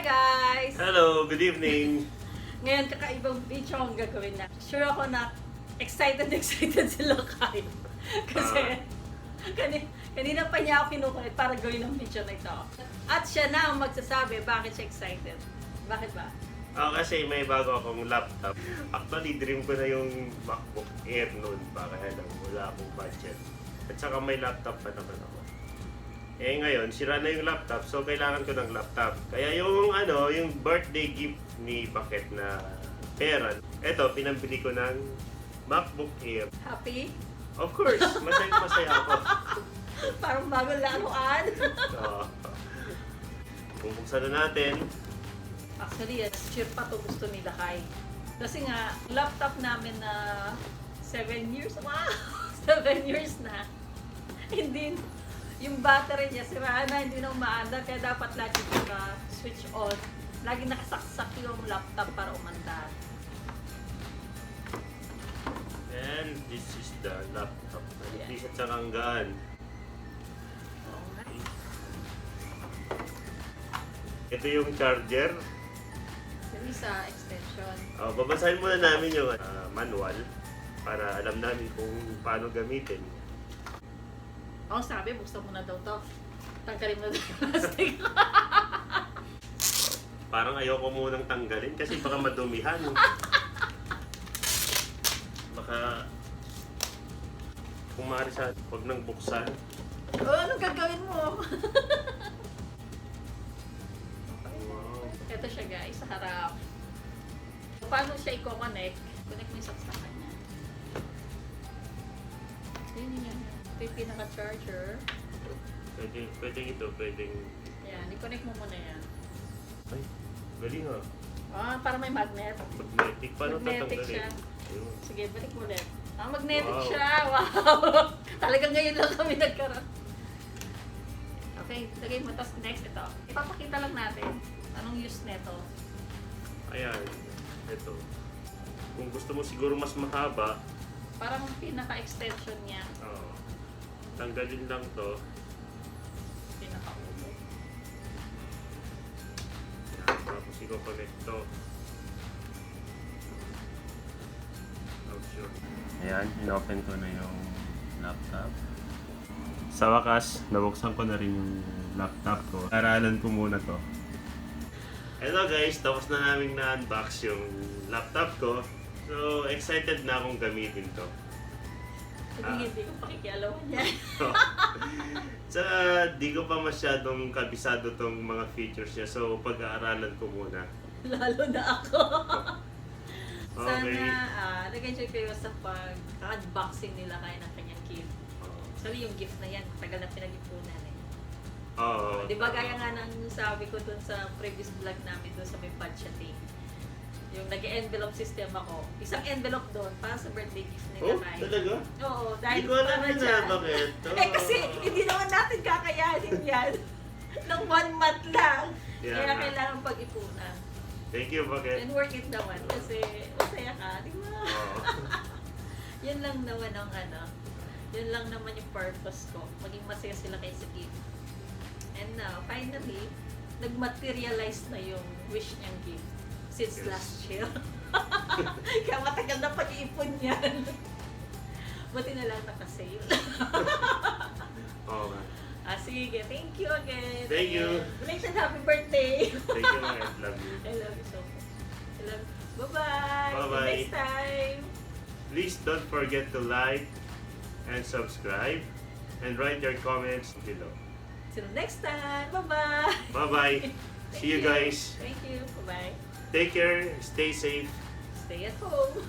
Hi guys! Hello, good evening. Ngayon kakaibang video ang gagawin na. Sure ako na excited sila kayo. Kasi kanina pa niya ako kinukulit para gawin ang video na ito. At siya na ang magsasabi bakit siya excited. Bakit ba? Kasi may bago akong laptop. Actually, dream ko na yung MacBook Air noon. Kaya lang, wala akong budget. At saka may laptop pa naman ako. Ngayon, sira na yung laptop, so kailangan ko ng laptop. Kaya yung birthday gift ni Bakit na pera, eto, pinambili ko ng MacBook Air. Happy? Of course, masaya ako. Parang bagong laruan. Bubuksan na natin. Actually, cheer pa to gusto nila kay. Kasi nga, laptop namin na 7 years. Wow! 7 years na. Hindi, yung battery niya, sira na, hindi na umaandar. Kaya dapat lagi switch on. Lagi nakasaksak yung laptop para umandar. And this is the laptop. Hindi siya tsaranggaan. Ito yung charger. Yung isa, extension. Babasahin muna namin yung manual para alam namin kung paano gamitin. Sabi, buksan mo na daw to. Tanggalin mo na daw yung plastic. Parang ayoko munang tanggalin kasi baka madumihan. Baka kung maaari sa huwag nang buksan. Anong gagawin mo? Wow. Ito siya guys, sa harap. Paano siya i-connect? Connect mo yung saksakan niya. Yun yun. Ito yung pinaka-charger. Pwedeng ito, pwedeng... Yan, i-connect mo muna yan. Ay, galing ha. Para may magnet. Magnetic. Paano Magnetic tatanggalin? siya. Ayun. Sige, balik mo ulit. Magnetic Wow. siya. Wow! Talagang ngayon lang kami nagkaroon. Okay, lagay mo. Tapos next, ito. Ipapakita lang natin anong use neto. Ayan, ito. Kung gusto mo siguro mas mahaba, Parang pinaka-extension niya. tanggalin lang to. Pinaka-ulo. Ayan, tapos i-connect to. Sure. Ayan, in-open ko na yung laptop. Sa wakas, nabuksan ko na rin yung laptop ko. Aralan ko muna to. Hello guys, tapos na namin na-unbox yung laptop ko. So, excited na akong gamitin to. Hindi ko pakikialaman niya. Sa di ko pa masyadong kabisado tong mga features niya. So, pag-aaralan ko muna. Lalo na ako. Okay. Sana nag-enjoy kayo sa pag-unboxing nila kaya ng kanyang gift. Actually, yung gift na yan, tagal na pinag-ipunan eh. Oo. Di ba gaya nga ng sabi ko dun sa previous vlog namin dun sa may budgeting. Yung nag-envelope system ako. Isang envelope doon para sa birthday gift nila kaya. Talaga? Oo, dahil Hindi ko alam para na dyan. bakit. Kasi hindi naman natin kakayanin yan. Ng 1 month lang. Yeah. Kaya kailangan pag-ipunan. Thank you, Bakit. And work it naman kasi masaya ka, di ba? Yun lang naman ang yun lang naman yung purpose ko. Maging masaya sila kay sa gift. And now, finally, nag-materialize na yung wish niyang gift since last year. Kaya matagal na pag-iipon yan. Buti na lang nakasale. Okay. Sige, thank you again. Thank you. Belated happy birthday. Thank you, I love you. I love you so much. I love you. Bye-bye. Bye-bye. See you next time. Please don't forget to like and subscribe and write your comments below. Till next time. Bye-bye. Bye-bye. See you guys. Thank you. Bye-bye. Take care. Stay safe. Stay at home.